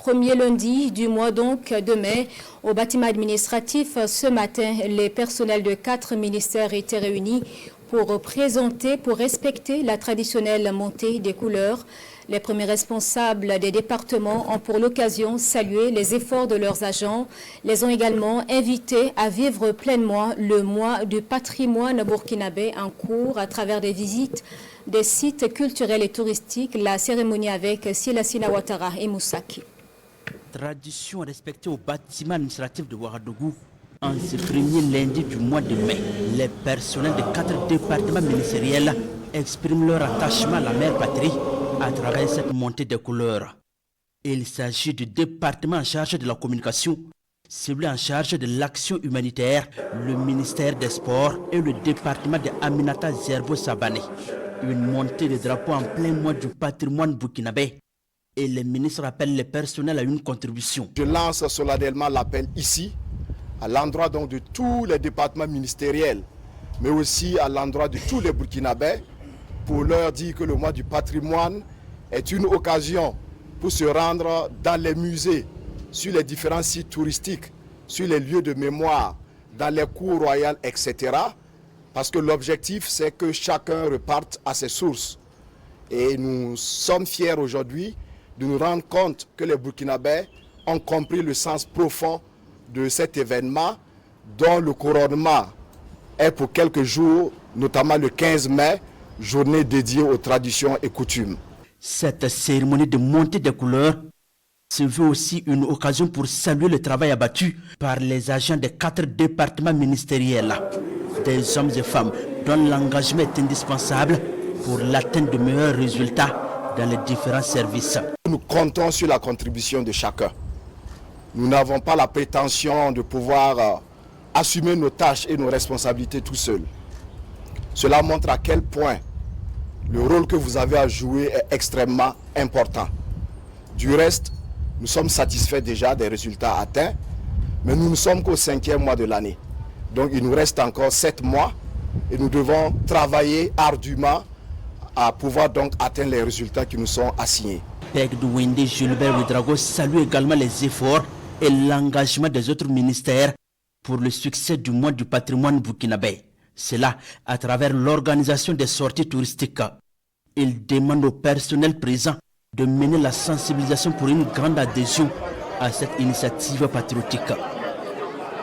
premier lundi du mois donc de mai, au bâtiment administratif, ce matin, les personnels de 4 ministères étaient réunis pour respecter la traditionnelle montée des couleurs. Les premiers responsables des départements ont pour l'occasion salué les efforts de leurs agents. Les ont également invités à vivre pleinement le mois du patrimoine burkinabé en cours à travers des visites des sites culturels et touristiques. La cérémonie avec Silasina Ouattara et Moussaki. Tradition respectée au bâtiment administratif de Ouagadougou. En ce premier lundi du mois de mai, les personnels de 4 départements ministériels expriment leur attachement à la mère patrie à travers cette montée des couleurs. Il s'agit du département en charge de la communication, celui en charge de l'action humanitaire, le ministère des Sports et le département de Aminata Zerbo Sabané. Une montée de drapeaux en plein mois du patrimoine burkinabé. Et les ministres appellent les personnels à une contribution. Je lance solennellement l'appel ici, à l'endroit donc de tous les départements ministériels, mais aussi à l'endroit de tous les Burkinabés, pour leur dire que le mois du patrimoine est une occasion pour se rendre dans les musées, sur les différents sites touristiques, sur les lieux de mémoire, dans les cours royales, etc. Parce que l'objectif, c'est que chacun reparte à ses sources. Et nous sommes fiers aujourd'hui de nous rendre compte que les Burkinabés ont compris le sens profond de cet événement, dont le couronnement est pour quelques jours, notamment le 15 mai, journée dédiée aux traditions et coutumes. Cette cérémonie de montée des couleurs se veut aussi une occasion pour saluer le travail abattu par les agents des 4 départements ministériels, des hommes et femmes dont l'engagement est indispensable pour l'atteinte de meilleurs résultats dans les différents services. Nous comptons sur la contribution de chacun. Nous n'avons pas la prétention de pouvoir assumer nos tâches et nos responsabilités tout seuls. Cela montre à quel point le rôle que vous avez à jouer est extrêmement important. Du reste, nous sommes satisfaits déjà des résultats atteints, mais nous ne sommes qu'au 5e mois de l'année. Donc il nous reste encore 7 mois et nous devons travailler ardument à pouvoir donc atteindre les résultats qui nous sont assignés. Peg Douende Gilbert Ouedraogo salue également les efforts et l'engagement des autres ministères pour le succès du mois du patrimoine burkinabé. Cela à travers l'organisation des sorties touristiques. Il demande au personnel présent de mener la sensibilisation pour une grande adhésion à cette initiative patriotique.